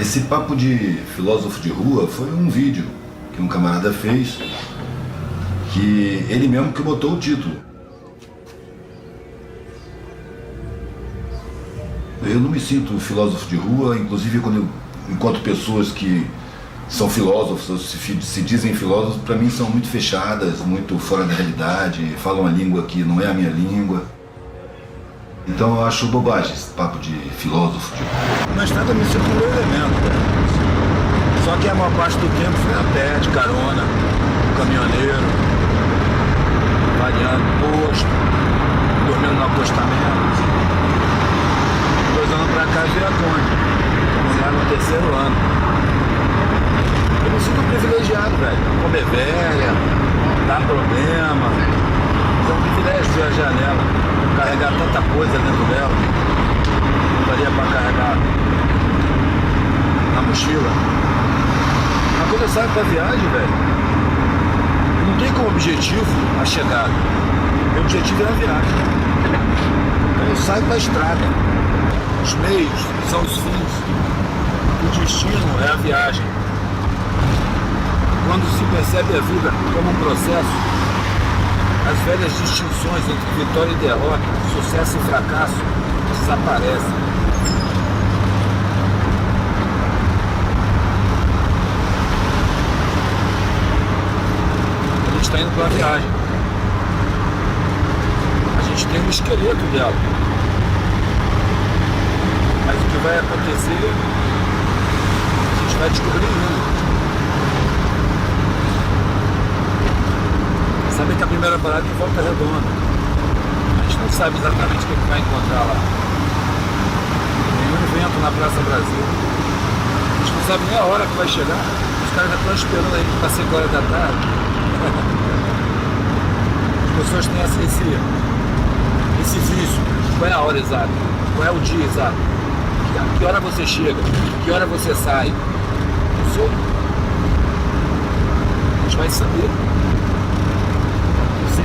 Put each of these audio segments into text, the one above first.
Esse papo de filósofo de rua foi um vídeo que um camarada fez, que ele mesmo que botou o título. Eu não me sinto filósofo de rua, inclusive quando eu encontro pessoas que são filósofos, ou se dizem filósofos, para mim são muito fechadas, muito fora da realidade, falam a língua que não é a minha língua. Então eu acho bobagem esse papo de filósofo de rua. Na estrada me circulou elemento, cara. Só que a maior parte do tempo foi a pé, de carona, caminhoneiro, variando posto, dormindo no acostamento. 2 anos pra cá veio a Tônia, estamos já no 3º ano. Eu me sinto privilegiado, velho. Comer velha, dar problema. É um privilégio ver a janela, carregar tanta coisa dentro dela. Não daria pra carregar na mochila. Mas quando eu saio pra viagem, velho, não tem como objetivo a chegada. Meu objetivo é a viagem. Então eu saio pra estrada. Os meios são os fins. O destino é a viagem. Quando se percebe a vida como um processo, as velhas distinções entre vitória e derrota, sucesso e fracasso, desaparecem. A gente está indo para a viagem. A gente tem um esqueleto dela. Mas o que vai acontecer, a gente vai descobrir. Sabe que a primeira parada é Volta Redonda. A gente não sabe exatamente o que vai encontrar lá. Nenhum evento na Praça Brasil. A gente não sabe nem a hora que vai chegar. Os caras já estão esperando aí para 5 horas da tarde. As pessoas têm esse vício. Qual é a hora exata? Qual é o dia exato? Que hora você chega? Que hora você sai? Não sei. A gente vai saber.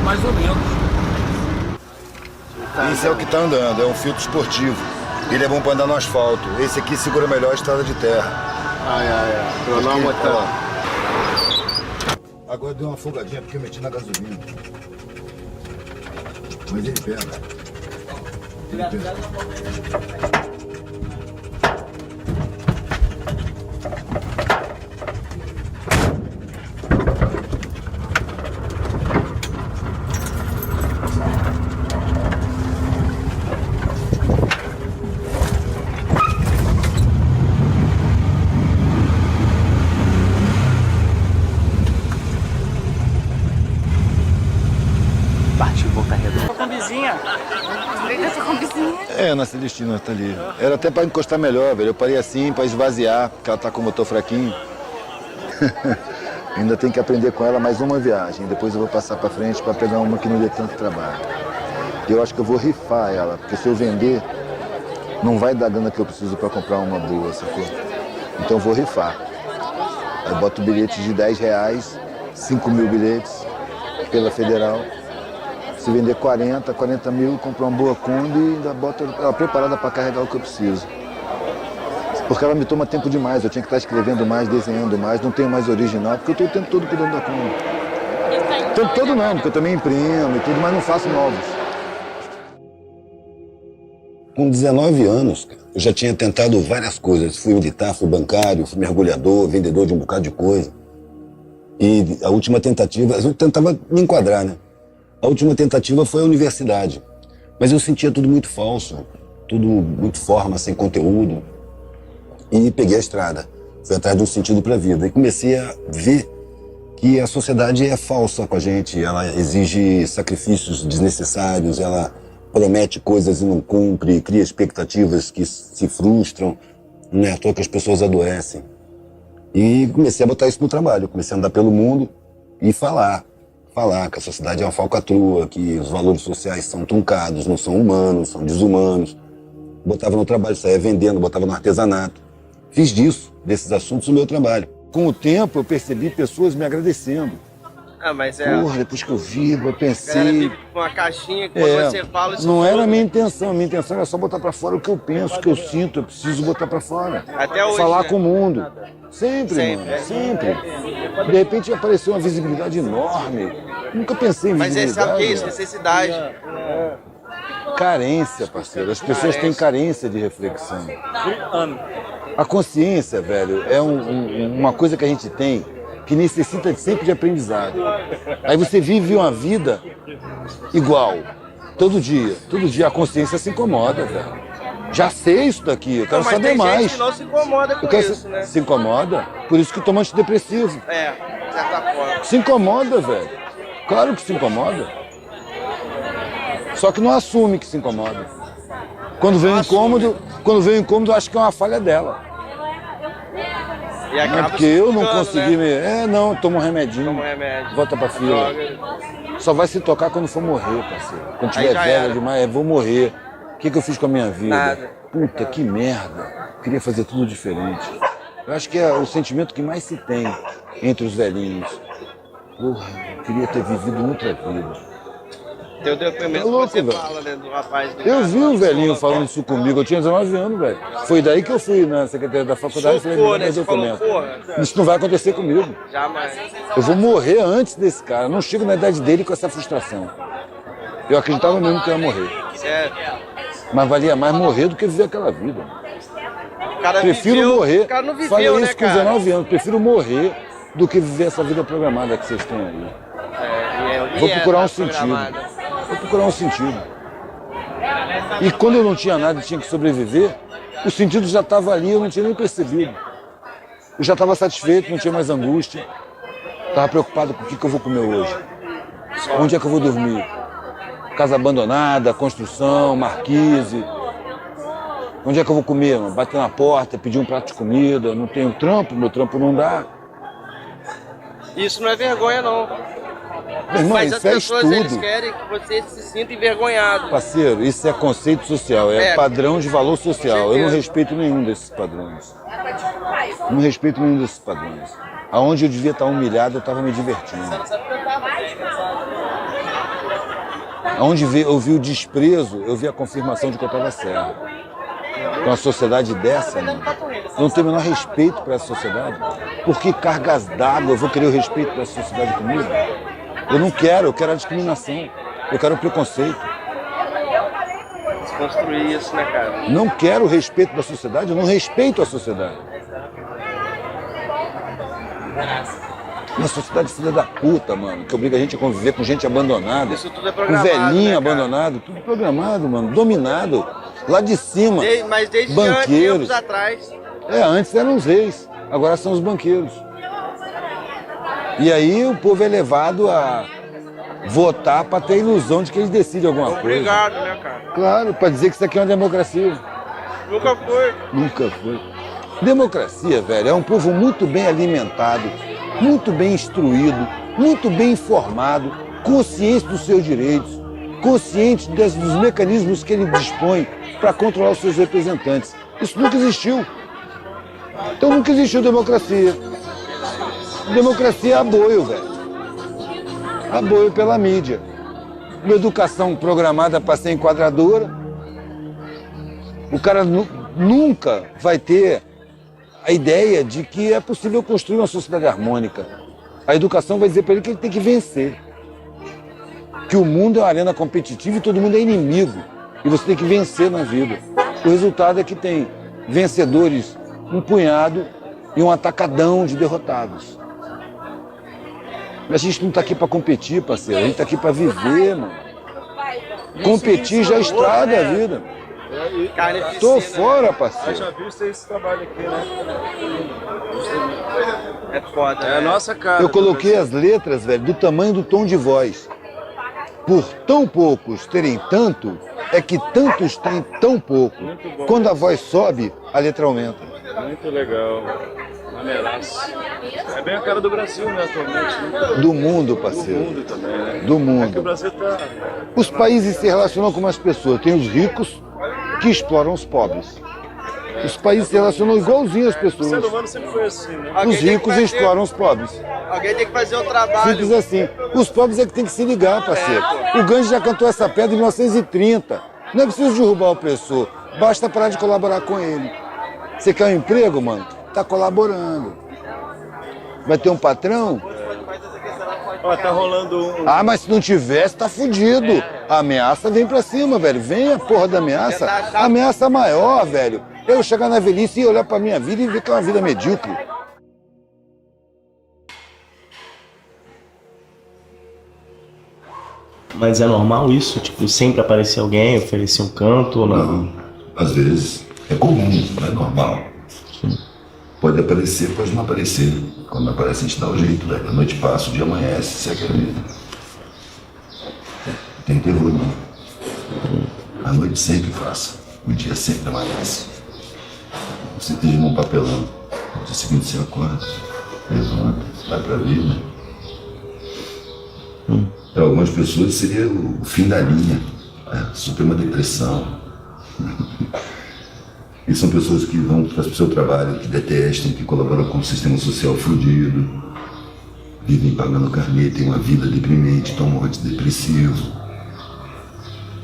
Mais ou menos. Esse é o que está andando, é um filtro esportivo. Ele é bom para andar no asfalto. Esse aqui segura melhor a estrada de terra. Cronômetro tá. Agora deu uma folgadinha porque eu meti na gasolina. Mas ele pega. Ele pega. É, na Celestina, tá ali. Era até para encostar melhor, velho. Eu parei assim para esvaziar, porque ela tá com o motor fraquinho. Ainda tem que aprender com ela mais uma viagem. Depois eu vou passar para frente para pegar uma que não dê tanto trabalho. Eu acho que eu vou rifar ela, porque se eu vender, não vai dar a grana que eu preciso para comprar uma boa, sacou? Então eu vou rifar. Aí boto bilhete de R$10, 5 mil bilhetes pela Federal. Se vender 40 mil, comprar uma boa Kombi e ainda boto ela preparada para carregar o que eu preciso. Porque ela me toma tempo demais, eu tinha que estar escrevendo mais, desenhando mais, não tenho mais original, porque eu estou o tempo todo cuidando da Kombi. O tempo todo não, porque eu também imprimo e tudo, mas não faço novos. Com 19 anos, eu já tinha tentado várias coisas. Fui militar, fui bancário, fui mergulhador, vendedor de um bocado de coisa. E a última tentativa, eu tentava me enquadrar, né? A última tentativa foi a universidade. Mas eu sentia tudo muito falso, tudo muito forma, sem conteúdo. E peguei a estrada. Fui atrás de um sentido para a vida. E comecei a ver que a sociedade é falsa com a gente, ela exige sacrifícios desnecessários, ela promete coisas e não cumpre, cria expectativas que se frustram, não é à toa que as pessoas adoecem. E comecei a botar isso no trabalho, comecei a andar pelo mundo e falar que a sociedade é uma falcatrua, que os valores sociais são truncados, não são humanos, são desumanos. Botava no trabalho, saía vendendo, botava no artesanato. Fiz desses assuntos, o meu trabalho. Com o tempo, eu percebi pessoas me agradecendo. Ah, mas Porra, depois que eu vi, eu Cara, pensei... fica com uma caixinha que quando você fala... Isso não era tudo. a minha intenção era só botar pra fora o que eu penso, o que eu sinto, eu preciso botar pra fora. Até hoje, falar né? com o mundo. Sempre, mano, sempre. De repente apareceu uma visibilidade enorme. Nunca pensei em Mas visibilidade. sabe o que é isso? Necessidade. Carência, parceiro. As pessoas têm carência de reflexão. A consciência, velho, é uma coisa que a gente tem que necessita sempre de aprendizado. Aí você vive uma vida igual, todo dia a consciência se incomoda, velho. Já sei isso daqui, eu quero Mas saber tem mais. gente que não se incomoda com isso, né? Se incomoda? Por isso que toma antidepressivo. É, de certa forma. Se incomoda, velho. Claro que se incomoda. Só que não assume que se incomoda. Quando vem o incômodo, acho que é uma falha dela. E Não é acaba porque se eu não julgando, consegui né? não, toma um remedinho. Toma um remédio. Volta pra fila. Droga. Só vai se tocar quando for morrer, parceiro. Quando Aí tiver já velho era. demais, vou morrer. O que eu fiz com a minha vida? Nada. Puta, que merda. Queria fazer tudo diferente. Eu acho que é o sentimento que mais se tem entre os velhinhos. Porra, eu queria ter vivido outra vida. Teu depoimento Tá louco, que você velho. fala, né, do rapaz do Eu cara, vi um do velhinho Solon, falando isso comigo, eu tinha 19 anos, velho. Foi daí que eu fui na secretaria da faculdade e falei, Chocou, me dá né? Você falou, documento. porra. Isso não vai acontecer comigo. Jamais. Eu vou morrer antes desse cara. Eu não chego na idade dele com essa frustração. Eu acreditava mesmo que eu ia morrer. Sério. Mas valia mais morrer do que viver aquela vida. O cara Prefiro viveu, morrer. O cara não viveu, Falei né, isso com cara? 19 anos. Prefiro morrer do que viver essa vida programada que vocês têm aí. Vou procurar um sentido. Vou procurar um sentido. E quando eu não tinha nada e tinha que sobreviver, o sentido já estava ali, eu não tinha nem percebido. Eu já estava satisfeito, não tinha mais angústia. Estava preocupado com o que eu vou comer hoje. Onde é que eu vou dormir? Casa abandonada, construção, marquise. Onde é que eu vou comer? Mano? Bater na porta, pedir um prato de comida. Não tenho trampo, meu trampo não dá. Isso não é vergonha, não. Meu irmão, Mas as isso é pessoas, eles estudo. querem que você se sinta envergonhado. Parceiro, isso é conceito social, é padrão de valor social. Eu não respeito nenhum desses padrões. Não respeito nenhum desses padrões. Aonde eu devia estar humilhado, eu estava me divertindo. Aonde eu vi o desprezo, eu vi a confirmação de que eu estava certo. Com uma sociedade dessa, mano, eu não tenho o menor respeito para essa sociedade. Por que cargas d'água eu vou querer o respeito para essa sociedade comigo? Eu quero a discriminação, eu quero o preconceito. Desconstruir isso, né, cara? Não quero o respeito da sociedade, eu não respeito a sociedade. Uma sociedade filha da puta, mano, que obriga a gente a conviver com gente abandonada, Isso tudo é com programado, velhinho né, abandonado, tudo programado, mano, dominado, lá de cima. Mas desde banqueiros. anos atrás. Antes eram os reis, agora são os banqueiros. E aí o povo é levado a votar para ter a ilusão de que eles decidem alguma coisa. Obrigado, né, cara? Claro, para dizer que isso aqui é uma democracia. Nunca foi. Nunca foi. Democracia, velho, é um povo muito bem alimentado, muito bem instruído, muito bem informado, consciente dos seus direitos, consciente dos mecanismos que ele dispõe para controlar os seus representantes. Isso nunca existiu. Então nunca existiu democracia. Democracia é aboio, velho. Aboio pela mídia. Uma educação programada para ser enquadradora. O cara nunca vai ter a ideia de que é possível construir uma sociedade harmônica. A educação vai dizer para ele que ele tem que vencer. Que o mundo é uma arena competitiva e todo mundo é inimigo. E você tem que vencer na vida. O resultado é que tem vencedores, um punhado e um atacadão de derrotados. Mas a gente não está aqui para competir, parceiro. A gente está aqui para viver, mano. Competir já estraga a vida. Carnificina. Tô fora, Eu parceiro. já vi esse trabalho aqui, né? É foda. É a nossa cara. Eu coloquei as letras, velho, do tamanho do tom de voz. Por tão poucos terem tanto, é que tantos têm tão pouco. Muito bom. Quando a voz sobe, a letra aumenta. Muito legal. Maneiraço. É bem a cara do Brasil, né, atualmente. Né? Do mundo, Do parceiro. mundo também, né? Do É que o mundo. Brasil tá... Os países se relacionam com umas pessoas. Tem os ricos que exploram os pobres. Os países se relacionam igualzinho às O ser pessoas. humano sempre foi assim, né? Os ricos exploram os pobres. Alguém tem que fazer o trabalho. Simples assim. Os pobres é que tem que se ligar, parceiro. O Gandhi já cantou essa pedra em 1930. Não é preciso derrubar o opressor. Basta parar de colaborar com ele. Você quer um emprego, mano? Tá colaborando. Vai ter um patrão? Ó, tá rolando um... Ah, mas se não tivesse, tá fudido. A ameaça vem pra cima, velho. Vem a porra da ameaça. A ameaça maior, velho. Eu chegar na velhice e olhar pra minha vida e ver que é uma vida medíocre. Mas é normal isso? Tipo, sempre aparecer alguém, oferecer um canto ou não? Não, às vezes é comum, não é normal. Pode aparecer, pode não aparecer. Quando não aparece, a gente dá o jeito, velho. A noite passa, o dia amanhece, segue a vida. Tem terror, não. A noite sempre passa, o dia sempre amanhece. Você esteja num papelão, no dia seguinte você acorda, levanta, vai pra vida. Para algumas pessoas seria o fim da linha, né? Suprema depressão. E são pessoas que vão para o seu trabalho, que detestam, que colaboram com o sistema social fudido, vivem pagando carnê, têm uma vida deprimente, tomam antidepressivo.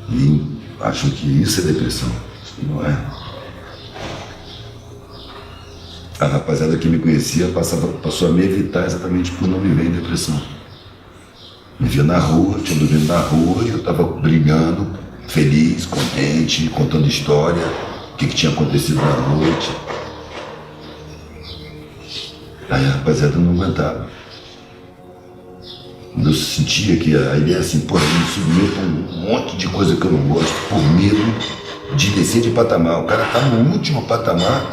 E acham que isso é depressão. Não é. A rapaziada que me conhecia passou a me evitar exatamente por não viver em depressão. Me via na rua, tinha dormido na rua e eu estava brigando, feliz, contente, contando história, o que tinha acontecido na noite. Aí a rapaziada não aguentava. Eu sentia que a ideia assim, pô, eu me submeto a um monte de coisa que eu não gosto, por medo de descer de patamar. O cara tá no último patamar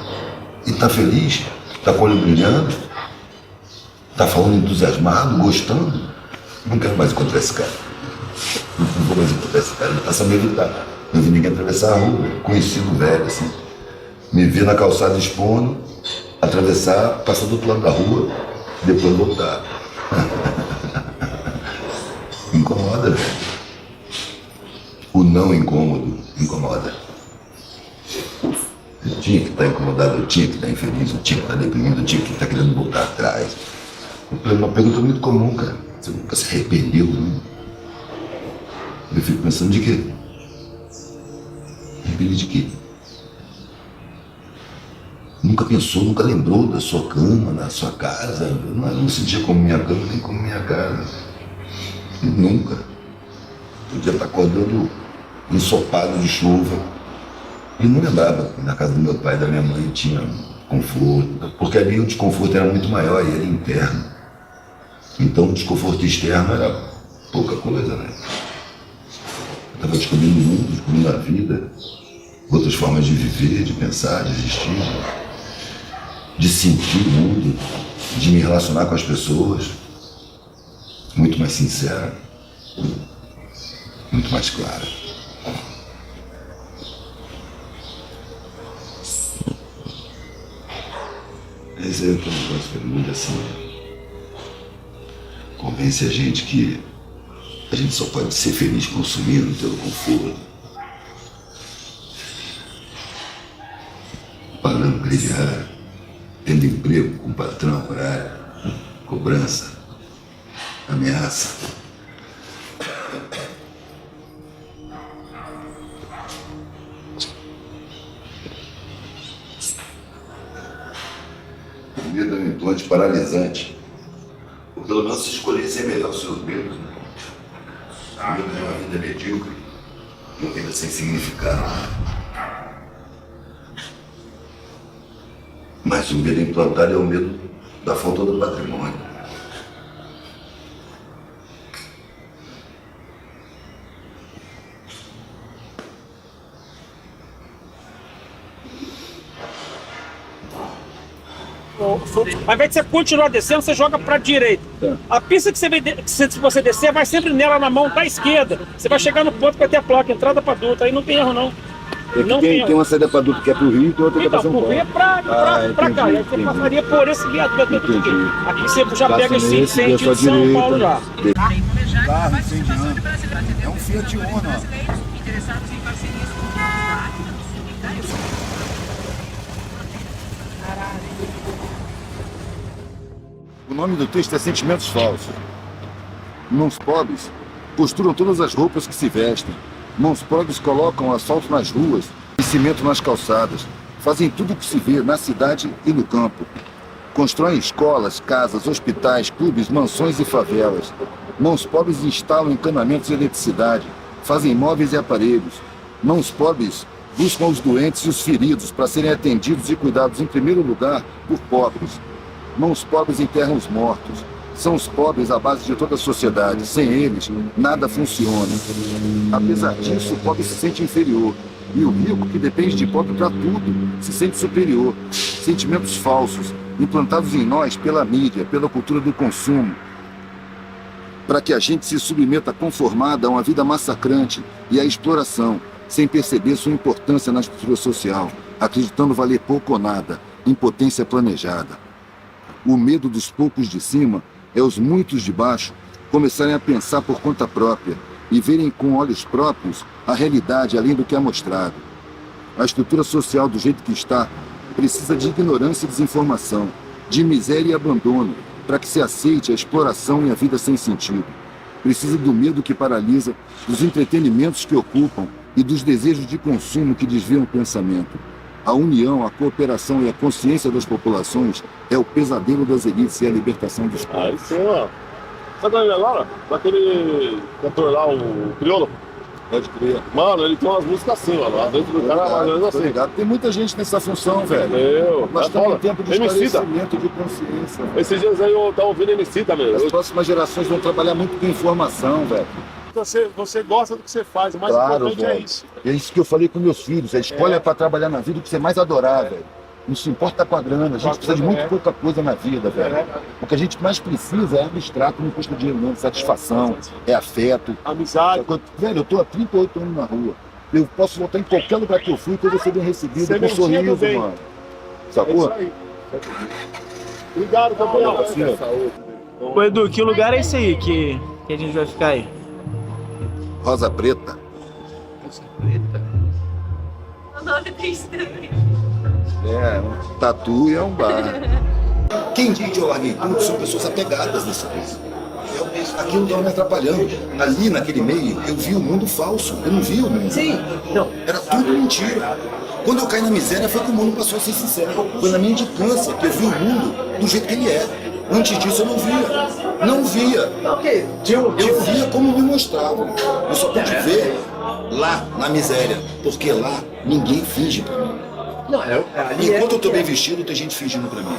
e tá feliz, tá com o olho brilhando, tá falando entusiasmado, gostando. Não quero mais encontrar esse cara. Não vou mais encontrar esse cara, ele passa a me evitar. Não vi ninguém atravessar a rua, conhecido velho, assim. Me ver na calçada expondo, atravessar, passar do outro lado da rua, depois voltar. Incomoda, velho. O não incômodo incomoda. Eu tinha que estar incomodado, eu tinha que estar infeliz, eu tinha que estar deprimido, eu tinha que estar querendo voltar atrás. É uma pergunta muito comum, cara. Você nunca se arrependeu, né? Eu fico pensando de quê? Arrependi de quê? Nunca pensou, nunca lembrou da sua cama, da sua casa. Eu não sentia como minha cama, nem como minha casa. Nunca. Podia estar acordando ensopado de chuva. E não lembrava que na casa do meu pai e da minha mãe tinha conforto. Porque ali o desconforto era muito maior e era interno. Então o desconforto externo era pouca coisa, né? Eu estava descobrindo o mundo, descobrindo a vida, outras formas de viver, de pensar, de existir, de sentir o mundo, de me relacionar com as pessoas, muito mais sincera, muito mais clara. Esse é o negócio que muito assim. Convence a gente que a gente só pode ser feliz consumindo pelo conforto, pagando crediário, tendo emprego com patrão, horário, cobrança, ameaça. O medo é um implante paralisante. Ou pelo menos se escolher ser melhor os seus medos, né? O medo é uma vida medíocre, uma vida sem significado. Mas o medo implantado é o medo da falta do patrimônio. Ao invés de você continuar descendo, você joga pra direita. A pista que se você descer, vai sempre nela na mão da esquerda. Você vai chegar no ponto que vai ter a placa, entrada pra Dutra. Aí não tem erro, não. Não Tem uma saída para Dutra que é pro Rio e outra que é para Então, São por Paulo. Rio é pra cá. Aí você passaria por esse viaduto aqui. Aqui você já pega esse sentido de São Paulo já. Carro incendiando. É um Fiat Uno, ó. O nome do texto é Sentimentos Falsos. Mãos pobres costuram todas as roupas que se vestem. Mãos pobres colocam asfalto nas ruas e cimento nas calçadas. Fazem tudo o que se vê na cidade e no campo. Constroem escolas, casas, hospitais, clubes, mansões e favelas. Mãos pobres instalam encanamentos de eletricidade. Fazem móveis e aparelhos. Mãos pobres buscam os doentes e os feridos para serem atendidos e cuidados em primeiro lugar por pobres. Mãos pobres enterram os mortos. São os pobres a base de toda a sociedade. Sem eles, nada funciona. Apesar disso, o pobre se sente inferior. E o rico, que depende de pobre para tudo, se sente superior. Sentimentos falsos, implantados em nós pela mídia, pela cultura do consumo, para que a gente se submeta conformada a uma vida massacrante e à exploração, sem perceber sua importância na estrutura social, acreditando valer pouco ou nada, impotência planejada. O medo dos poucos de cima é os muitos de baixo começarem a pensar por conta própria e verem com olhos próprios a realidade além do que é mostrado. A estrutura social do jeito que está precisa de ignorância e desinformação, de miséria e abandono, para que se aceite a exploração e a vida sem sentido. Precisa do medo que paralisa, dos entretenimentos que ocupam e dos desejos de consumo que desviam o pensamento. A união, a cooperação e a consciência das populações é o pesadelo das elites e a libertação dos povos. Aí sim, ó. Sabe onde é agora? Daquele cantor lá, o Criolo? Pode crer. Mano, ele tem umas músicas assim, ó. Lá dentro do cara, mais ou menos assim. Ligado. Tem muita gente nessa função, velho. Nós estamos em tempo de esclarecimento, de consciência. Esses dias aí eu tava ouvindo MC também. As próximas gerações vão trabalhar muito com informação, velho. Você gosta do que você faz, o mais Claro, importante velho. é isso. E é isso que eu falei com meus filhos. A escolha é para trabalhar na vida o que você mais adorar, velho. Não se importa com a grana. A gente precisa de muito pouca coisa na vida, velho. O que a gente mais precisa é abstrato, não custa dinheiro não. Satisfação, é afeto. Amizade. Velho, eu tô há 38 anos na rua. Eu posso voltar em qualquer lugar que eu fui que eu vou ser bem recebido, com um sorriso, mano. Sacou? É isso aí. Obrigado, campeão. Ô Edu, que lugar é esse aí que a gente vai ficar aí? Rosa Preta. O nome triste também. É, um tatu e é um bar. Quem diz que eu larguei tudo são pessoas apegadas nessa coisa. Aquilo estava me atrapalhando. Ali naquele meio, eu vi o mundo falso. Eu não vi o mundo. Sim, não. Era tudo mentira. Quando eu caí na miséria, foi que o mundo passou a ser sincero. Foi na minha indicância que eu vi o mundo do jeito que ele é. Antes disso eu não via. Não via. Ok, Eu via como me mostravam. Eu só pude ver lá, na miséria. Porque lá, ninguém finge pra mim. Não, ali Enquanto eu tô bem vestido, tem gente fingindo pra mim.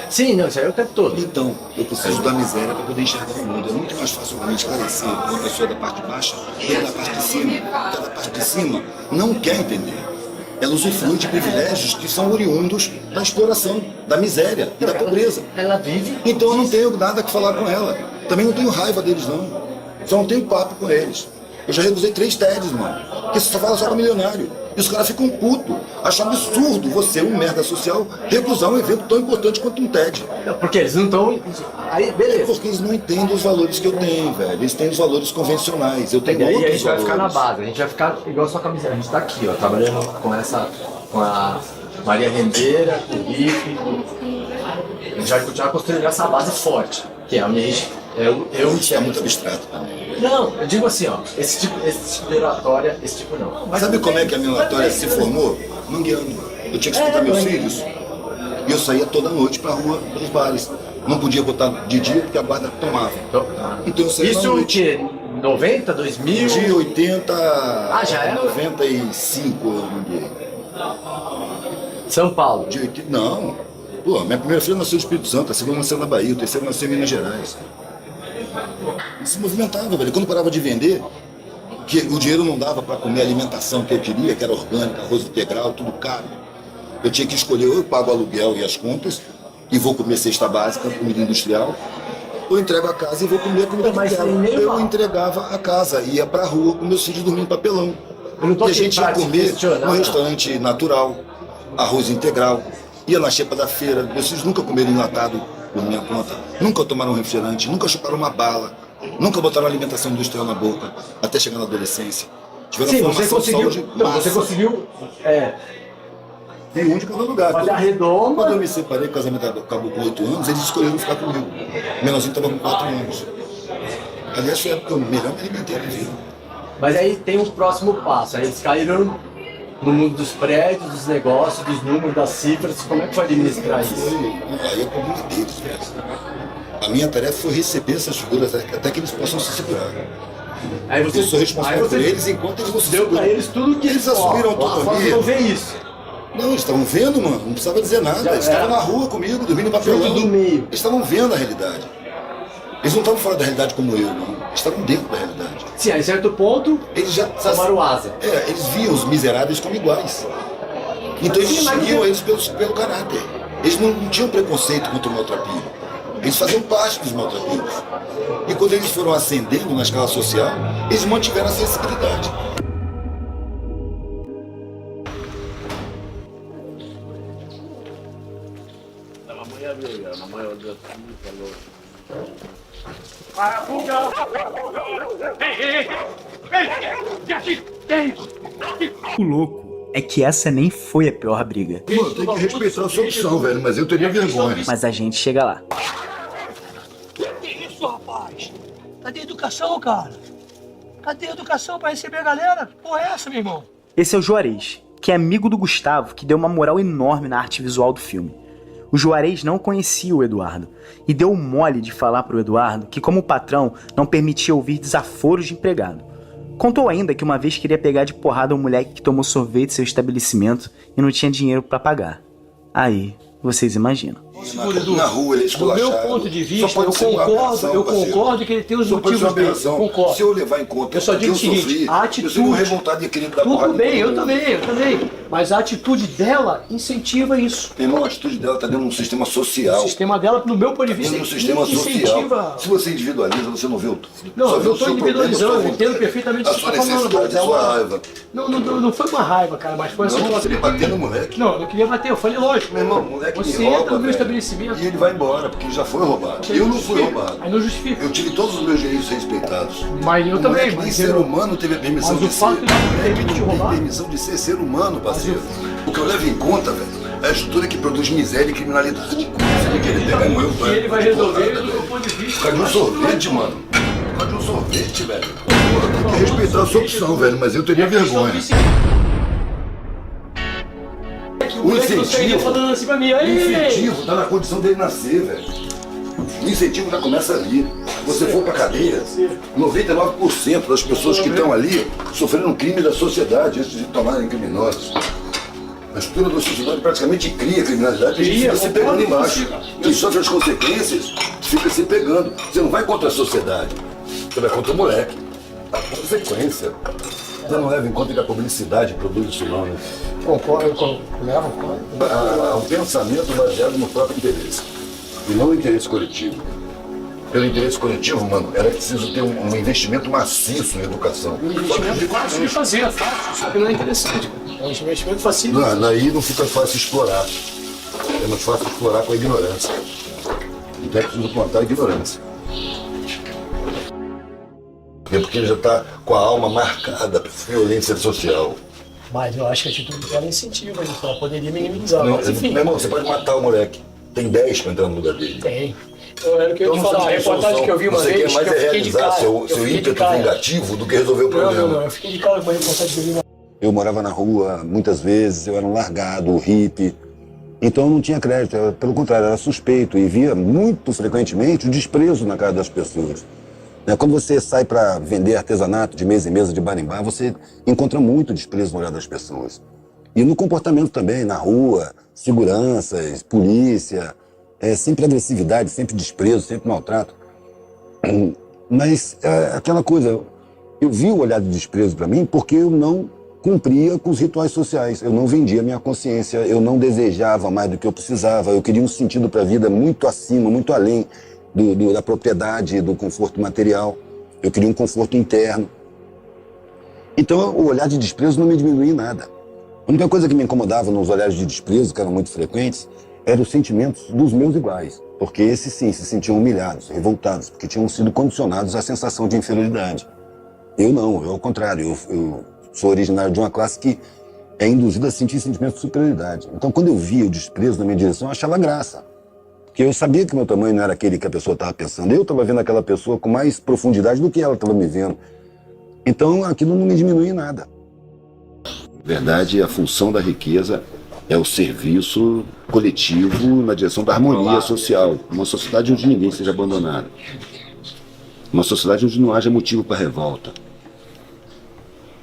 Sim, não, isso aí é o tempo todo. Então, eu preciso da miséria para poder enxergar o mundo. É muito mais fácil para mim esclarecer uma pessoa da parte de baixo do que da parte de cima. Porque a da parte de cima não quer entender. Ela usufrui de privilégios que são oriundos da exploração, da miséria e da pobreza. Ela vive. Então eu não tenho nada que falar com ela. Também não tenho raiva deles, não. Só não tenho papo com eles. Eu já recusei 3 TEDs, mano. Porque você só fala só com milionário. E os caras ficam putos. Acham absurdo você, um merda social, recusar um evento tão importante quanto um TED. Porque eles não estão. Aí, beleza. Porque eles não entendem os valores que eu tenho, velho. Eles têm os valores convencionais. Eu tenho E aí a outros gente vai valores. ficar na base, a gente vai ficar igual a sua camiseta. A gente tá aqui, ó, trabalhando com a Maria Rendeira, o Riff. A gente vai continuar construindo essa base forte, que é a minha. Eu Isso é muito abstrato pra mim. Não, eu digo assim, ó, esse tipo de oratória, esse tipo não. Mas sabe como é que a minha oratória se formou? Mangueando. Eu tinha que escutar meus filhos. E eu saía toda noite pra rua, pros bares. Não podia botar de dia porque a guarda tomava. Então eu saía Isso na o noite. quê? 90, 2000? De 80 já era? 95 eu manguei. São Paulo? De 80, não. Pô, minha primeira filha nasceu no Espírito Santo, a segunda nasceu na Bahia, o terceiro nasceu em Minas Gerais. E se movimentava, velho. Quando parava de vender, que o dinheiro não dava para comer a alimentação que eu queria, que era orgânica, arroz integral, tudo caro. Eu tinha que escolher, ou eu pago o aluguel e as contas, e vou comer cesta básica, comida industrial, ou entrego a casa e vou comer a comida que eu quero. Eu entregava a casa, ia pra rua com meus filhos dormindo em papelão. E a gente ia comer num restaurante natural, arroz integral, ia na xepa da feira. Meus filhos nunca comeram enlatado por minha conta, nunca tomaram refrigerante, nunca chuparam uma bala, nunca botaram alimentação industrial na boca, até chegar na adolescência. Tiveram formação de saúde massa. Você conseguiu Tem um de cada lugar. fazer a redoma. Quando eu me separei, o casamento acabou com 8 anos, eles escolheram ficar comigo. O menorzinho estava com 4 anos. Aliás, foi a época que eu melhor me alimentei na vida. Mas aí tem um próximo passo. Aí eles caíram no mundo dos prédios, dos negócios, dos números, das cifras. Como é que foi administrar isso? Aí é problema deles, velho. A minha tarefa foi receber essas figuras até que eles possam se segurar. Aí você, Eu sou responsável por eles enquanto eles não se deu pra seguram. eles tudo que Eles assumiram a Lá fora autonomia. não vê isso. Não, eles estavam vendo, mano. Não precisava dizer nada. Já Eles era. estavam na rua comigo, dormindo em papelão. Fruto do meio. Eles estavam vendo a realidade. Eles não estavam fora da realidade como eu, não. Eles estavam dentro da realidade. Sim, aí em certo ponto, Eles já tomaram asa. eles viam os miseráveis como iguais. Então eles Sim, mas seguiam eles pelo caráter. Eles não tinham preconceito contra o maltrapilho. Eles faziam parte dos maltrapilhos. E quando eles foram ascendendo na escala social, eles mantiveram a sensibilidade. O louco é que essa nem foi a pior briga. Pô, tem que respeitar a sua opção, velho, mas eu teria vergonha. Mas a gente chega lá. Que isso, rapaz? Cadê a educação, cara? Cadê a educação pra receber a galera? Que porra é essa, meu irmão? Esse é o Juarez, que é amigo do Gustavo, que deu uma moral enorme na arte visual do filme. O Juarez não conhecia o Eduardo e deu o mole de falar pro Eduardo que, como patrão, não permitia ouvir desaforos de empregado. Contou ainda que uma vez queria pegar de porrada um moleque que tomou sorvete em seu estabelecimento e não tinha dinheiro pra pagar. Aí, vocês imaginam. Na rua, ele é Do esculachado. meu ponto de vista, Só pode eu ser uma aberração, eu parceiro. concordo que ele tem os Só pode ser motivos uma dele. aberração. Concordo. Se eu levar em conta Eu só o que digo eu o seguinte, sofri, a atitude... eu seria um revoltado e querido da porrada Tudo em bem, todo eu mundo. também. Mas a atitude dela incentiva isso. Irmão, a atitude dela está dentro de um sistema O social. sistema dela, no meu ponto de vista, Dentro do sistema incentiva... social. Se você individualiza, você não vê o todo. Não, Só eu vê não o estou seu problema, individualizando, sua eu entendo vontade, perfeitamente o a que você sua está falando, necessidade, mas a sua raiva. Não foi uma raiva, cara, mas foi assim... Não, você bater no moleque. Não, eu não queria bater, eu falei lógico. Meu irmão, o moleque Você me rouba, entra no meu velho, estabelecimento... e ele vai embora, porque ele já foi roubado. Eu não fui roubado. Aí não justifica. Eu tive todos os meus direitos respeitados. Mas eu O também, moleque nem mas ser eu- humano teve a permissão mas de o ser. fato de ele O moleque permitir não tem roubar- permissão de ser ser humano, parceiro. O que eu levo em conta, velho, é a estrutura que produz miséria e criminalidade. Você vai querer pegar um eu, E ele vai resolver do meu ponto de Por vista. causa de um sorvete, mano. Por causa de um sorvete, velho. Pô, tem que respeitar a sua opção, velho, mas eu teria vergonha. O moleque não sairia falando assim pra mim, O aí, incentivo tá na condição dele nascer, velho. O incentivo já começa ali. Se você for pra cadeia, 99% das pessoas que estão ali sofreram um crime da sociedade antes de tornarem criminosos. A estrutura da sociedade praticamente cria criminalidade e a gente fica se pegando embaixo. Quem sofre as consequências fica se pegando. Você não vai contra a sociedade, você vai contra o moleque. A consequência. Você não leva em conta que a publicidade produz isso não, né? Concordo, levo. O pensamento baseado no próprio interesse e não no interesse coletivo. Pelo interesse coletivo, mano, era preciso ter um investimento maciço em educação. Um investimento fácil de fazer, é fácil, só que não é interessante. É um investimento fácil. Daí não fica fácil explorar. É mais fácil explorar com a ignorância. Então é preciso plantar a ignorância. É porque ele já está com a alma marcada pela violência social. Mas eu acho que a atitude dela incentiva isso, ela poderia minimizar. Não, Mas enfim, meu irmão, você pode matar o moleque. Tem 10 para entrar no lugar dele. tem. Eu era o que eu ia te Então, falar, a reportagem que eu vi uma você vez, quer mais que eu é fiquei de realizar cara. seu eu fiquei de ímpeto cara. vingativo do que resolver o problema. Não, eu fiquei de cara com uma reportagem que eu vi uma... Eu morava na rua muitas vezes, eu era um largado, hippie. Então eu não tinha crédito, pelo contrário, era suspeito e via muito frequentemente o desprezo na cara das pessoas. Quando você sai para vender artesanato de mesa em mesa de bar em bar, você encontra muito desprezo no olhar das pessoas. E no comportamento também, na rua, seguranças, polícia, sempre agressividade, sempre desprezo, sempre maltrato. Mas aquela coisa, eu vi o olhar de desprezo para mim porque eu não cumpria com os rituais sociais. Eu não vendia minha consciência, eu não desejava mais do que eu precisava, eu queria um sentido para a vida muito acima, muito além da propriedade, do conforto material. Eu queria um conforto interno. Então o olhar de desprezo não me diminuía em nada. A única coisa que me incomodava nos olhares de desprezo, que eram muito frequentes, eram os sentimentos dos meus iguais. Porque esses sim se sentiam humilhados, revoltados, porque tinham sido condicionados à sensação de inferioridade. Eu não, eu ao contrário, eu sou originário de uma classe que é induzida a sentir sentimentos de superioridade. Então, quando eu via o desprezo na minha direção, eu achava graça. Porque eu sabia que meu tamanho não era aquele que a pessoa estava pensando. Eu estava vendo aquela pessoa com mais profundidade do que ela estava me vendo. Então, aquilo não me diminui em nada. Na verdade, a função da riqueza é o serviço coletivo na direção da harmonia social. Uma sociedade onde ninguém seja abandonado. Uma sociedade onde não haja motivo para revolta.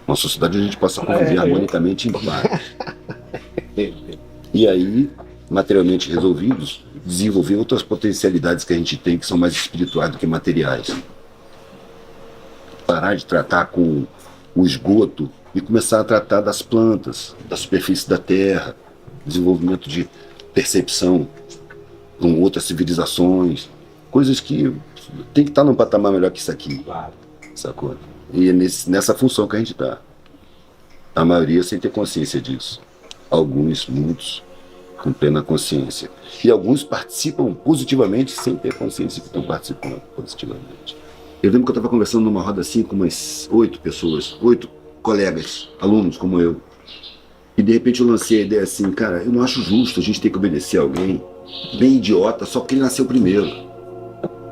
Uma sociedade onde a gente possa conviver harmonicamente em paz. E aí, materialmente resolvidos, desenvolver outras potencialidades que a gente tem que são mais espirituais do que materiais. Parar de tratar com o esgoto e começar a tratar das plantas, da superfície da terra, desenvolvimento de percepção com outras civilizações, coisas que tem que estar num patamar melhor que isso aqui. Sacou? E é nessa função que a gente está. A maioria sem ter consciência disso. Alguns, muitos, com plena consciência. E alguns participam positivamente sem ter consciência que estão participando positivamente. Eu lembro que eu estava conversando numa roda assim com umas 8 pessoas, 8 colegas, alunos como eu. E de repente eu lancei a ideia assim, cara, eu não acho justo a gente ter que obedecer a alguém bem idiota só porque ele nasceu primeiro.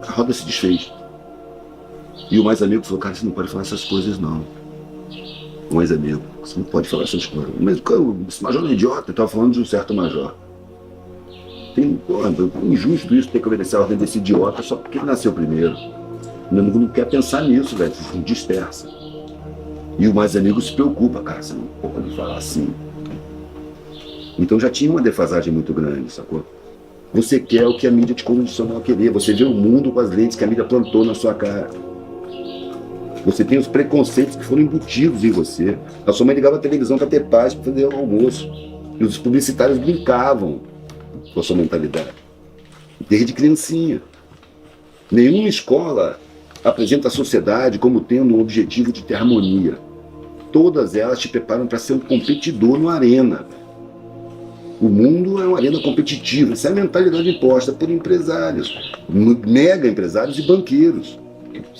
A roda se desfez. E o mais amigo falou, cara, você não pode falar essas coisas não. O mais amigo, você não pode falar essas coisas. Mas esse major não é idiota, eu estava falando de um certo major. É injusto isso, ter que obedecer a ordem desse idiota só porque ele nasceu primeiro. Meu amigo não quer pensar nisso, velho, se dispersa. E o mais amigo se preocupa, cara, você não pode falar assim. Então já tinha uma defasagem muito grande, sacou? Você quer o que a mídia te condicionou a querer, você vê o mundo com as lentes que a mídia plantou na sua cara. Você tem os preconceitos que foram embutidos em você. A sua mãe ligava a televisão para ter paz, para fazer o almoço. E os publicitários brincavam com a sua mentalidade. Desde criancinha. Nenhuma escola apresenta a sociedade como tendo um objetivo de ter harmonia. Todas elas te preparam para ser um competidor numa arena. O mundo é uma arena competitiva. Essa é a mentalidade imposta por empresários, mega empresários e banqueiros.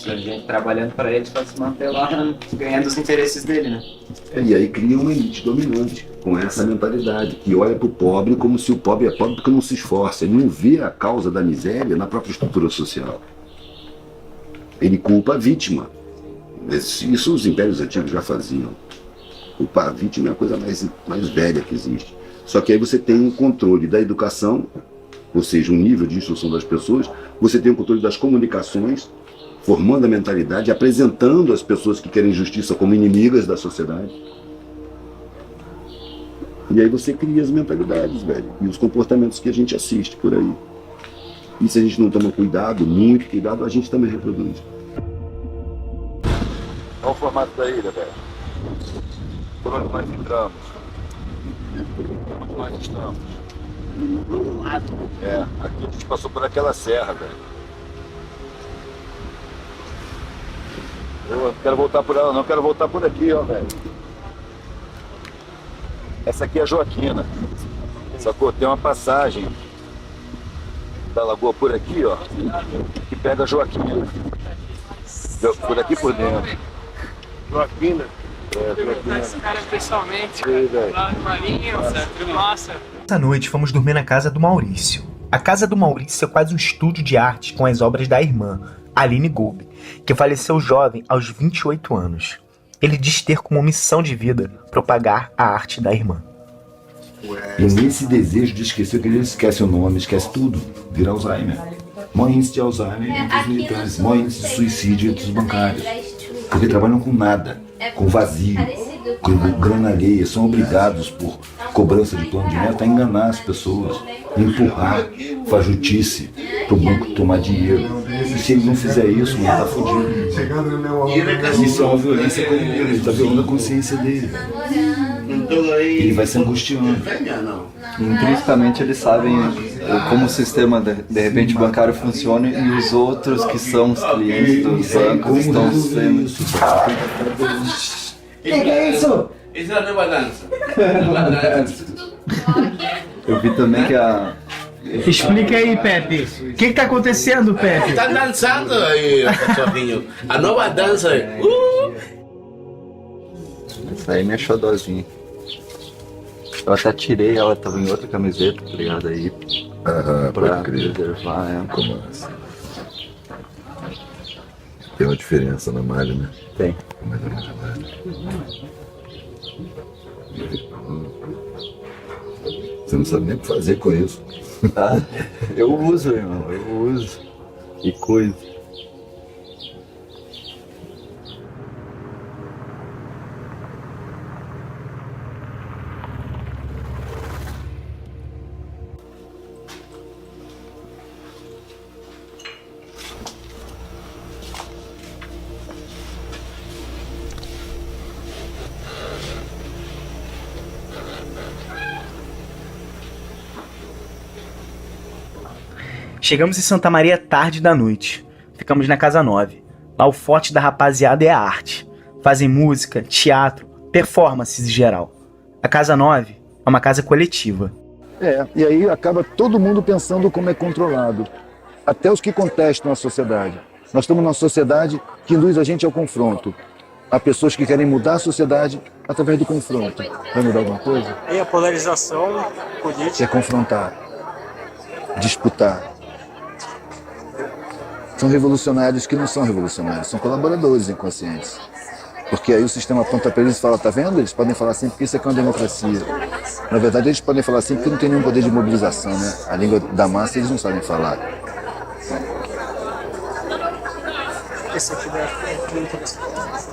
A gente trabalhando para eles para se manter lá, ganhando os interesses dele, né? E aí cria uma elite dominante com essa mentalidade, que olha para o pobre como se o pobre é pobre porque não se esforça. Ele não vê a causa da miséria na própria estrutura social. Ele culpa a vítima. Isso os impérios antigos já faziam. Culpar a vítima é a coisa mais velha que existe. Só que aí você tem um controle da educação, ou seja, um nível de instrução das pessoas, você tem o controle das comunicações, formando a mentalidade, apresentando as pessoas que querem justiça como inimigas da sociedade. E aí você cria as mentalidades, velho, e os comportamentos que a gente assiste por aí. E se a gente não toma cuidado, muito cuidado, a gente também reproduz. Olha o formato da ilha, velho. Por onde nós entramos? Onde nós estamos? Do lado. É, aqui a gente passou por aquela serra, velho. Eu não quero voltar por ela, não, quero voltar por aqui, ó, velho. Essa aqui é a Joaquina. Sacou? Tem uma passagem da lagoa por aqui, ó, que pega a Joaquina. Por aqui por dentro. Joaquina? Joaquina. Esse cara pessoalmente, lá no Marinho, nossa. Essa noite fomos dormir na casa do Maurício. A casa do Maurício é quase um estúdio de arte com as obras da irmã, Aline Golbe, que faleceu jovem aos 28 anos. Ele diz ter como missão de vida propagar a arte da irmã. E nesse desejo de esquecer, que ele esquece o nome, esquece tudo, vira Alzheimer. Maior índice de Alzheimer entre os militantes, maior índice de suicídio entre os bancários. Porque trabalham com nada, com vazio, com grana alheia, são obrigados por cobrança de plano de meta a enganar as pessoas, empurrar fajutice para o banco tomar dinheiro. se ele não fizer isso, mano, tá fudido. Isso é uma violência com ele, ele tá violando a consciência dele. Ele vai se angustiando. Intrinsecamente eles sabem como o sistema de repente bancário funciona e os outros que são os clientes dos bancos estão sendo. Que é isso? Essa é a nova dança. Eu vi também que a... Explica aí, Pepe. O que tá acontecendo, Pepe? Estão dançando aí, cachorrinho. A nova dança é... Essa aí é minha xodózinha. Eu até tirei, ela tava em outra camiseta, tá ligado aí? Pra preservar ela. Como assim? Tem uma diferença na malha, né? Tem. Mais ou menos a malha. Você não sabe nem o que fazer com isso. Ah, eu uso, irmão, eu uso. E cuido. Chegamos em Santa Maria tarde da noite. Ficamos na Casa 9. Lá o forte da rapaziada é a arte. Fazem música, teatro, performances em geral. A Casa 9 é uma casa coletiva. E aí acaba todo mundo pensando como é controlado. Até os que contestam a sociedade. Nós estamos numa sociedade que induz a gente ao confronto. Há pessoas que querem mudar a sociedade através do confronto. Vai mudar alguma coisa? E a polarização política. Quer confrontar, disputar. São revolucionários que não são revolucionários, são colaboradores inconscientes. Porque aí o sistema aponta para eles e fala, tá vendo? Eles podem falar assim porque isso aqui é uma democracia. Na verdade, eles podem falar assim porque não tem nenhum poder de mobilização, né? A língua da massa eles não sabem falar.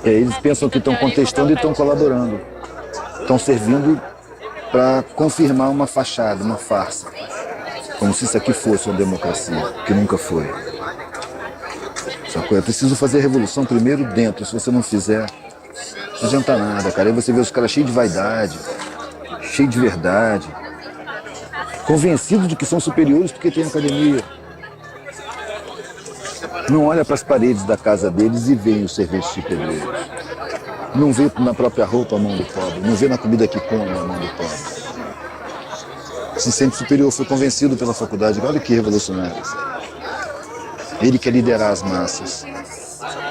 E aí eles pensam que estão contestando e estão colaborando. Estão servindo para confirmar uma fachada, uma farsa. Como se isso aqui fosse uma democracia, que nunca foi. É preciso fazer a revolução primeiro dentro. Se você não fizer, não adianta nada, cara. Aí você vê os caras cheios de vaidade, cheios de verdade, convencidos de que são superiores porque tem academia. Não olha para as paredes da casa deles e vê os serviços superiores. Não vê na própria roupa a mão do pobre, não vê na comida que come a mão do pobre. Se sente superior, foi convencido pela faculdade. Olha que revolucionário. Ele quer liderar as massas,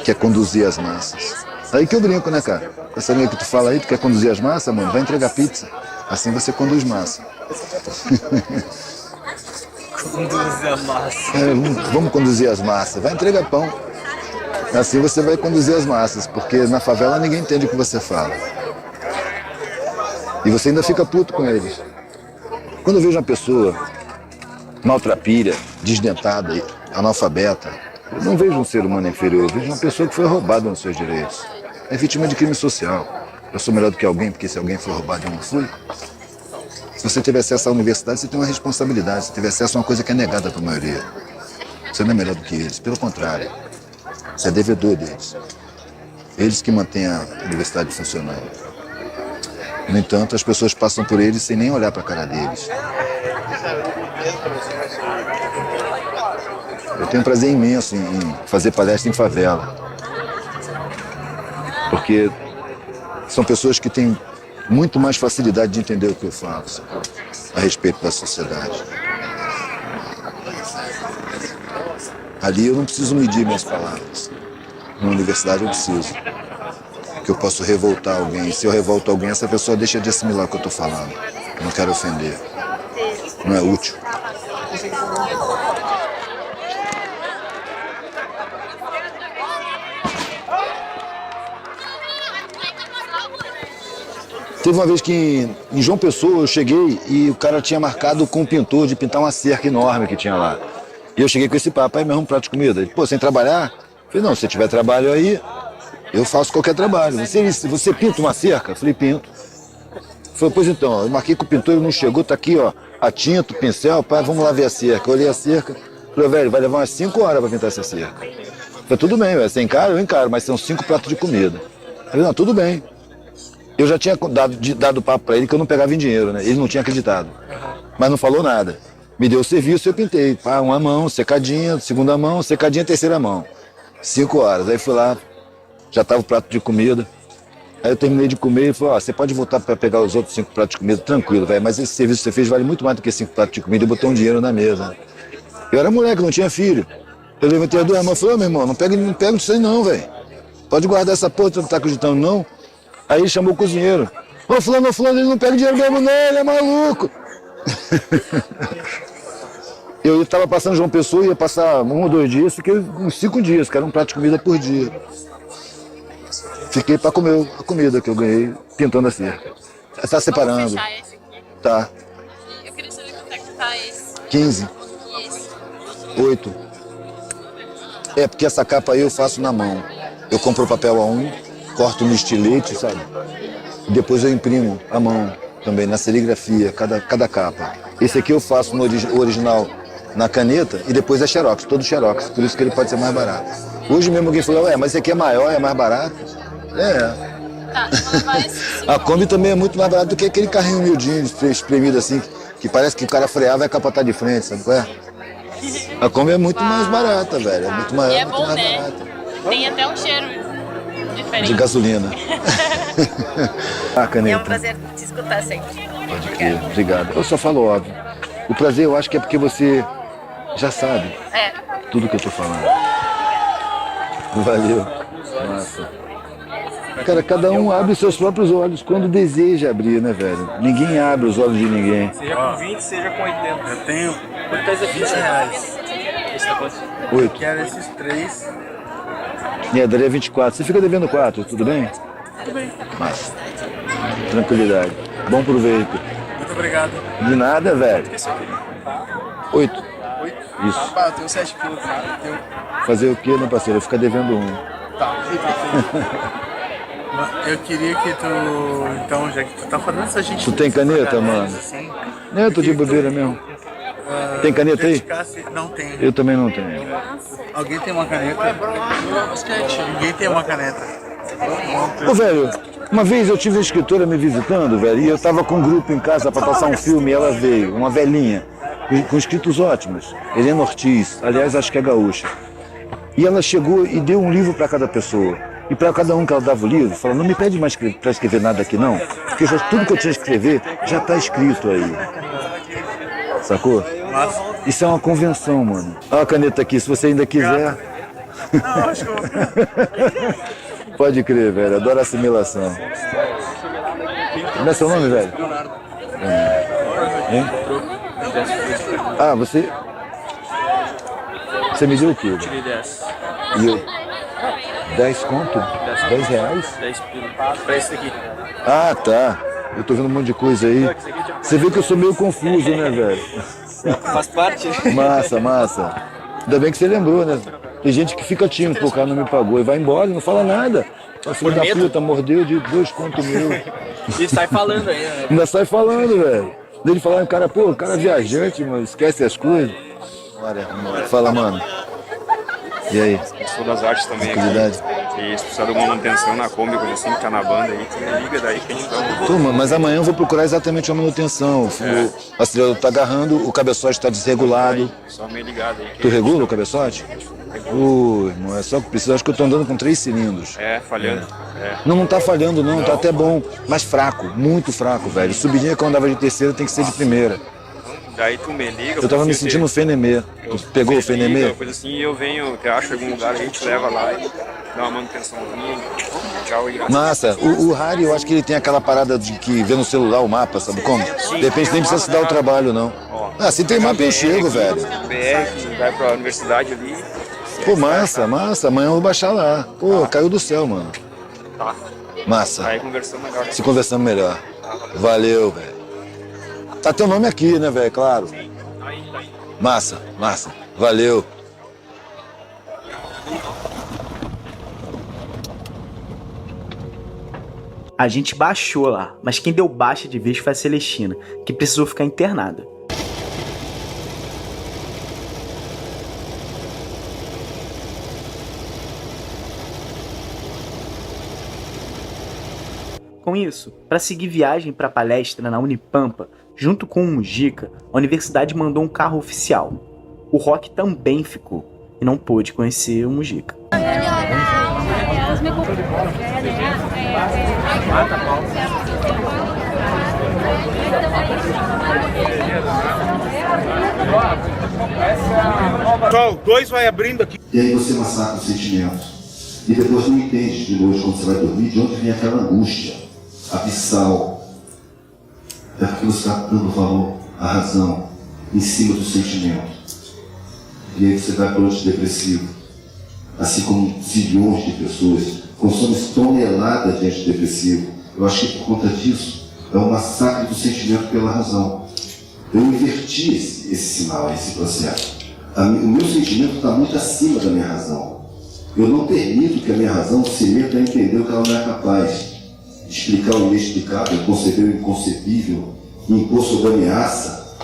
quer conduzir as massas. Aí que eu brinco, né, cara? Essa linha que tu fala aí, tu quer conduzir as massas, mano? Vai entregar pizza. Assim você conduz massa. Conduzir a massa. Vamos conduzir as massas. Vai entregar pão. Assim você vai conduzir as massas, porque na favela ninguém entende o que você fala. E você ainda fica puto com eles. Quando eu vejo uma pessoa maltrapilha, desdentada, analfabeta, eu não vejo um ser humano inferior, eu vejo uma pessoa que foi roubada nos seus direitos. É vítima de crime social. Eu sou melhor do que alguém, porque se alguém foi roubado eu não fui. Se você tiver acesso à universidade, você tem uma responsabilidade. Se tiver acesso a uma coisa que é negada para a maioria. Você não é melhor do que eles, pelo contrário. Você é devedor deles. Eles que mantêm a universidade funcionando. No entanto, as pessoas passam por eles sem nem olhar para a cara deles. Eu tenho um prazer imenso em fazer palestra em favela. Porque são pessoas que têm muito mais facilidade de entender o que eu falo a respeito da sociedade. Ali eu não preciso medir minhas palavras. Na universidade eu preciso. Que eu posso revoltar alguém. Se eu revolto alguém, essa pessoa deixa de assimilar o que eu estou falando. Eu não quero ofender. Não é útil. Teve uma vez que em João Pessoa eu cheguei e o cara tinha marcado com o pintor de pintar uma cerca enorme que tinha lá. E eu cheguei com esse papo, aí me arruma um prato de comida. Ele, pô, sem trabalhar? Eu falei, não, se tiver trabalho aí, eu faço qualquer trabalho. Você pinta uma cerca? Eu falei, pinto. Ele falou, pois então, eu marquei com o pintor, ele não chegou, tá aqui, ó, a tinta, o pincel, pai, vamos lá ver a cerca. Eu olhei a cerca, Falei, velho, vai levar umas 5 horas pra pintar essa cerca. Falei, tudo bem, velho, você encara? Eu encaro, mas são 5 pratos de comida. Eu falei, não, tudo bem. Eu já tinha dado papo pra ele que eu não pegava em dinheiro, né? Ele não tinha acreditado. Mas não falou nada. Me deu o serviço e eu pintei. Pá, uma mão, secadinha, segunda mão, secadinha, terceira mão. 5 horas. Aí fui lá, já tava o prato de comida. Aí eu terminei de comer e falei, ó, você pode voltar pra pegar os outros 5 pratos de comida, tranquilo, velho. Mas esse serviço que você fez vale muito mais do que 5 pratos de comida e botou um dinheiro na mesa. Eu era moleque, não tinha filho. Eu levantei as 2 mãos e falei, ô, meu irmão, não pega isso aí não, velho. Pode guardar essa porra, você não tá acreditando não? Aí ele chamou o cozinheiro. Ô, fulano, ele não pega dinheiro mesmo não, ele é maluco. Eu estava passando João Pessoa, ia passar 1 ou 2 dias, fiquei uns 5 dias, que era um prato de comida por dia. Fiquei para comer a comida que eu ganhei pintando a cerca. Está separando. Vamos fechar esse aqui. Tá. Eu queria saber quanto é que tá esse. 15. E esse. 8. É, porque essa capa aí eu faço na mão. Eu compro o papel A1, corto no estilete, sabe? E depois eu imprimo à mão também, na serigrafia, cada capa. Esse aqui eu faço no original na caneta e depois é xerox, todo xerox. Por isso que ele pode ser mais barato. Hoje mesmo alguém falou, ué, mas esse aqui é maior, é mais barato. É. Tá, vou levar esse. A Kombi também é muito mais barato do que aquele carrinho humildinho, espremido assim, que parece que o cara freava e capotar de frente, sabe qual é? A Kombi é muito mais barata, velho. É muito maior, E é muito bom, mais né? barata. Tem até um cheiro diferente. De gasolina. Ah, caneta. É um prazer te escutar sempre. Pode crer, obrigado. Eu só falo óbvio. O prazer eu acho que é porque você já sabe tudo que eu tô falando. Valeu. Massa. Cara, cada um abre seus próprios olhos quando deseja abrir, né, velho? Ninguém abre os olhos de ninguém. Seja com 20, seja com 80. Eu tenho Quanto pesa 20 reais? 8. quero esses 3. E daria 24. Você fica devendo 4, tudo bem? Tudo bem. Massa. Tranquilidade. Bom proveito. Muito obrigado. De nada, velho. 8. 8? Isso. Rapaz, eu tenho 7 quilos. Tenho... Fazer o quê, né, parceiro? Eu ficar devendo 1. Tá. Eu queria que tu, então, já que tu tá fazendo essa gente... Tu tem caneta, mano? Assim, Não, eu tô de bobeira mesmo. Tem caneta aí? Não tem. Eu também não tenho. Alguém tem uma caneta? Ninguém tem uma caneta. Ô, velho, uma vez eu tive uma escritora me visitando, velho, e eu tava com um grupo em casa pra passar um filme e ela veio, uma velhinha, com escritos ótimos. Helena Ortiz, aliás, acho que é gaúcha. E ela chegou e deu um livro pra cada pessoa. E para cada um que ela dava o livro, falou, não me pede mais para escrever nada aqui não, porque tudo que eu tinha que escrever já está escrito aí. Sacou? Isso é uma convenção, mano. Olha a caneta aqui, se você ainda quiser. Não, acho que eu vou... Pode crer, velho, adoro assimilação. Como é seu nome, velho? Hein? Ah, você me deu o quê? Tirei 10. E eu? 10 conto? 10 reais? 10 pila. Pra esse daqui. Ah, tá. Eu tô vendo um monte de coisa aí. Você vê que eu sou meio confuso, né, velho? Faz parte. Massa, massa. Ainda bem que você lembrou, né? Tem gente que fica tímido porque o cara não me pagou e vai embora, não fala nada. O filho da puta mordeu de 2 contos meu. E sai falando aí, né? Ainda sai falando, velho. Dele falar, o cara, pô, o cara é viajante, mano, esquece as coisas. Fala, mano. E aí? Sou das artes também Tranquilidade. aqui. E se precisar de uma manutenção na Kombi, coisa assim, que tá na banda aí, tu me liga daí que a gente dá um... Turma, mas amanhã eu vou procurar exatamente a manutenção. O acelerador tá agarrando, o cabeçote tá desregulado. Só meio ligado aí. Tu regula o cabeçote? Ui, irmão, é só que precisa. Acho que eu tô andando com 3 cilindros. É, falhando. É. Não tá falhando não, tá até bom. Mas fraco, muito fraco, velho. Subidinha que eu andava de terceira tem que ser de primeira. Daí tu me liga. Eu tava me sentindo fenemê. Tu pegou o fenemê? Coisa assim, e eu venho, te acho em algum lugar, a gente leva lá e dá uma manutençãozinha. Tchau e Massa. O Harry, eu acho que ele tem aquela parada de que vê no celular o mapa, sabe como? Sim, De repente nem precisa se dar o trabalho, não. Ah, se tem mapa eu chego, velho. BR que vai pra universidade ali. Pô, massa, massa. Amanhã eu vou baixar lá. Pô, caiu do céu, mano. Tá. Massa. Aí conversamos melhor. Se conversamos melhor. Valeu, velho. Tá teu nome aqui, né, velho? Claro. Massa, massa. Valeu. A gente baixou lá, mas quem deu baixa de vez foi a Celestina, que precisou ficar internada. Com isso, para seguir viagem para a palestra na Unipampa, junto com o Mujica, a universidade mandou um carro oficial. O Rock também ficou e não pôde conhecer o Mujica. Sol, 2 vai abrindo aqui. E aí você massacra os sentimentos. E depois não entende de noite, quando você vai dormir, de onde vem aquela angústia abissal. É porque você está dando valor à razão em cima do sentimento. E aí você vai para o antidepressivo. Assim como zilhões de pessoas consomem toneladas de antidepressivo. Eu acho que por conta disso é um massacre do sentimento pela razão. Eu inverti esse sinal, esse processo. O meu sentimento está muito acima da minha razão. Eu não permito que a minha razão se meta a entender o que ela não é capaz de explicar o inexplicável, conceber o inconcebível, impor sob ameaça.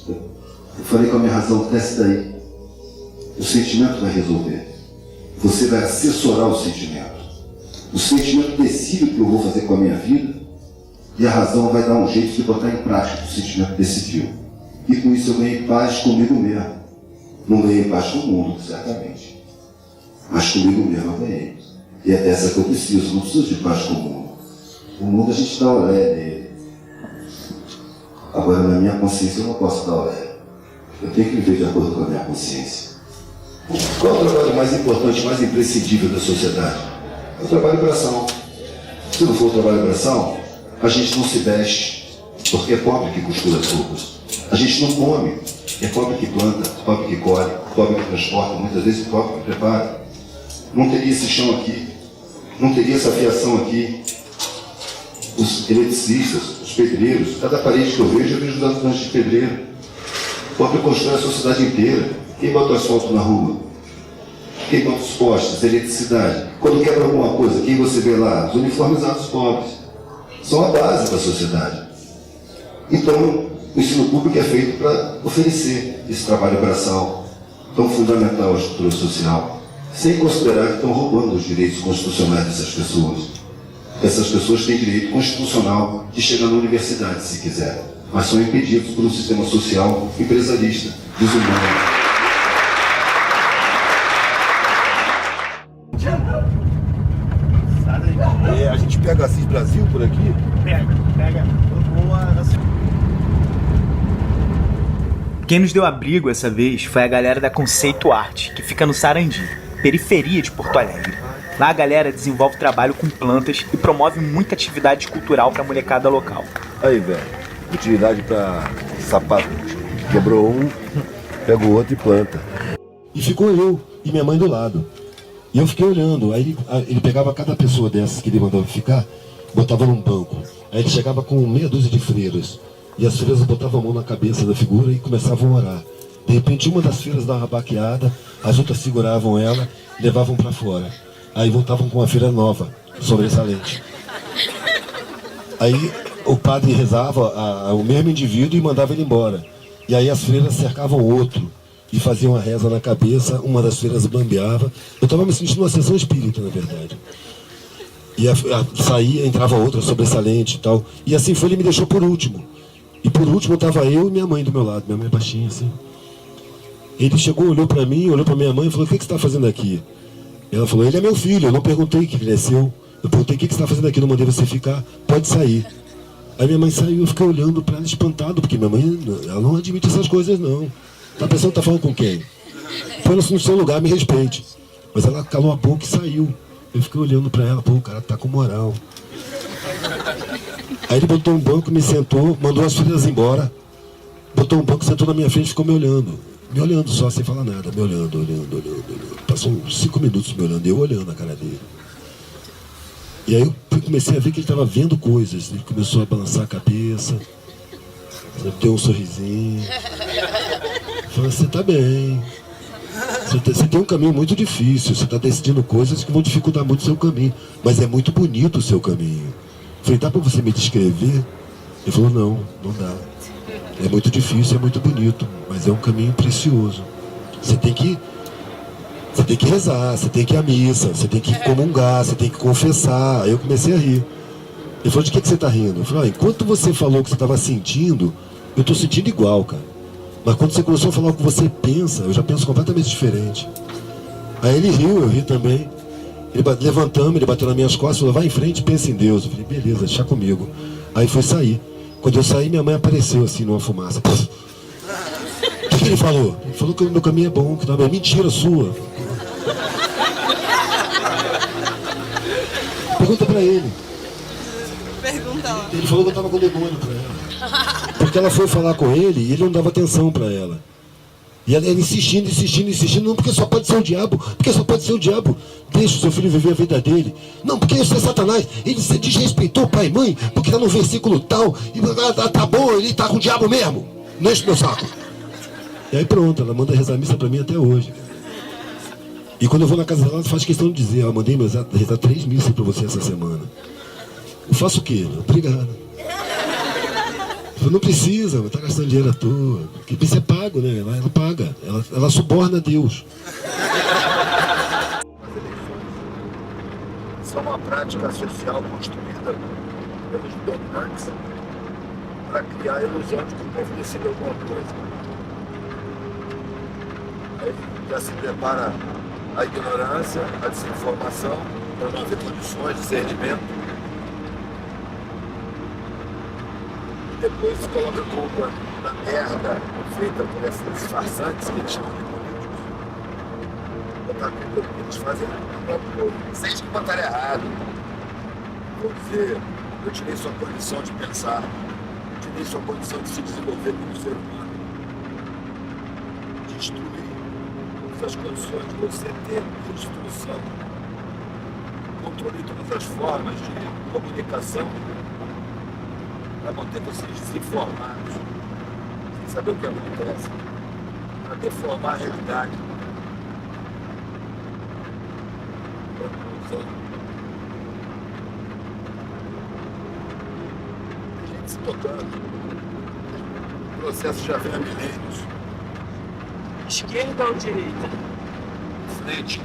Eu falei com a minha razão, desce daí. O sentimento vai resolver. Você vai assessorar o sentimento. O sentimento decide o que eu vou fazer com a minha vida e a razão vai dar um jeito de botar em prática o que o sentimento decidiu. E com isso eu ganhei paz comigo mesmo. Não ganhei paz com o mundo, certamente. Mas comigo mesmo eu ganhei. E é dessa que eu preciso, não preciso de paz com o mundo. O mundo a gente dá olé nele. Agora na minha consciência eu não posso dar olé. Eu tenho que viver de acordo com a minha consciência. Qual é o trabalho mais importante, mais imprescindível da sociedade? É o trabalho braçal. Se não for o trabalho braçal, a gente não se veste, porque é pobre que costura as roupas. A gente não come, é pobre que planta, pobre que colhe, pobre que transporta, muitas vezes pobre que prepara. Não teria esse chão aqui, não teria essa fiação aqui. Os eletricistas, os pedreiros, cada parede que eu vejo dando lanche de pedreiro. O pobre constrói a sociedade inteira. Quem bota o asfalto na rua? Quem bota os postes, a eletricidade? Quando quebra alguma coisa, quem você vê lá? Os uniformizados pobres. São a base da sociedade. Então, o ensino público é feito para oferecer esse trabalho braçal tão fundamental à estrutura social, sem considerar que estão roubando os direitos constitucionais dessas pessoas. Essas pessoas têm direito constitucional de chegar na universidade, se quiser, mas são impedidos por um sistema social empresarista, desumano. A gente pega Assis Brasil por aqui? Pega. Quem nos deu abrigo essa vez foi a galera da Conceito Arte, que fica no Sarandi, periferia de Porto Alegre. Lá a galera desenvolve trabalho com plantas e promove muita atividade cultural pra molecada local. Aí, velho, utilidade pra sapato. Quebrou um, pega o outro e planta. E ficou eu e minha mãe do lado. E eu fiquei olhando, aí ele pegava cada pessoa dessas que ele mandava ficar, botava num banco. Aí ele chegava com meia dúzia de freiras. E as freiras botavam a mão na cabeça da figura e começavam a orar. De repente uma das freiras dava uma baqueada, as outras seguravam ela e levavam para fora. Aí voltavam com uma freira nova, sobressalente. Aí o padre rezava o mesmo indivíduo e mandava ele embora. E aí as freiras cercavam o outro e faziam a reza na cabeça, uma das freiras bambeava. Eu estava me sentindo uma sessão espírita, na verdade. E saía, entrava outra sobressalente e tal. E assim foi, ele me deixou por último. E por último estava eu e minha mãe do meu lado, minha mãe baixinha assim. Ele chegou, olhou para mim, olhou para minha mãe e falou: o que você está fazendo aqui? Ela falou: ele é meu filho, eu não perguntei que ele é seu. Eu perguntei: o que você está fazendo aqui, não mandei você ficar, pode sair. Aí minha mãe saiu, eu fiquei olhando para ela espantado, porque minha mãe, ela não admite essas coisas não. Tá pensando que tá falando com quem? Põe no seu lugar, me respeite. Mas ela calou a boca e saiu. Eu fiquei olhando para ela: pô, o cara tá com moral. Aí ele botou um banco, me sentou, mandou as filhas embora, botou um banco, sentou na minha frente e ficou me olhando só, sem falar nada, me olhando. Passou uns 5 minutos me olhando, eu olhando a cara dele. E aí eu comecei a ver que ele estava vendo coisas, ele começou a balançar a cabeça, deu um sorrisinho. Falei: você tá bem, você tem um caminho muito difícil, você está decidindo coisas que vão dificultar muito o seu caminho, mas é muito bonito o seu caminho. Falei: dá para você me descrever? Ele falou: não dá. É muito difícil, é muito bonito, mas é um caminho precioso. Você tem que rezar, você tem que ir à missa, você tem que comungar, você tem que confessar. Aí eu comecei a rir. Ele falou, de que você tá rindo? Eu falei, enquanto você falou que você estava sentindo, eu tô sentindo igual, cara. Mas quando você começou a falar o que você pensa, eu já penso completamente diferente. Aí ele riu, eu ri também. Levantamos, ele bateu nas minhas costas e falou, vai em frente, pensa em Deus. Eu falei, beleza, deixa comigo. Aí foi sair. Quando eu saí, minha mãe apareceu assim numa fumaça. O que ele falou? Ele falou que o meu caminho é bom, que não é mentira sua. Pergunta pra ele. Pergunta lá. Ele falou que eu tava com demônio pra ela. Porque ela foi falar com ele e ele não dava atenção pra ela. E ela insistindo, não, porque só pode ser o diabo, deixa o seu filho viver a vida dele. Não, porque isso é Satanás, ele se desrespeitou pai e mãe, porque tá no versículo tal, e tá bom, ele tá com o diabo mesmo, não enche meu saco. E aí pronto, ela manda rezar missa pra mim até hoje. E quando eu vou na casa dela, ela faz questão de dizer, eu mandei rezar 3 missas pra você essa semana. Eu faço o quê? Obrigado. Não precisa, tá gastando dinheiro à toa. Porque isso é pago, né? Ela paga. Ela suborna Deus. Isso é uma prática social construída pelos dominantes para criar a ilusão de que o povo decide alguma coisa. Aí já se prepara a ignorância, a desinformação, para não haver condições, discernimento. Depois coloca a culpa na merda feita por esses farsantes que eles chamam de políticos. Botar a culpa do que eles fazem no próprio povo. Sem que botar errado. Vou dizer, eu tirei sua condição de pensar, tirei sua condição de se desenvolver como ser humano. Destruir todas as condições de você ter instrução. Controlei todas as formas de comunicação para manter vocês desinformados, sem saber o que acontece, para deformar a realidade. A gente se tocando. O processo já vem há milênios. Esquerda ou direita? Frente.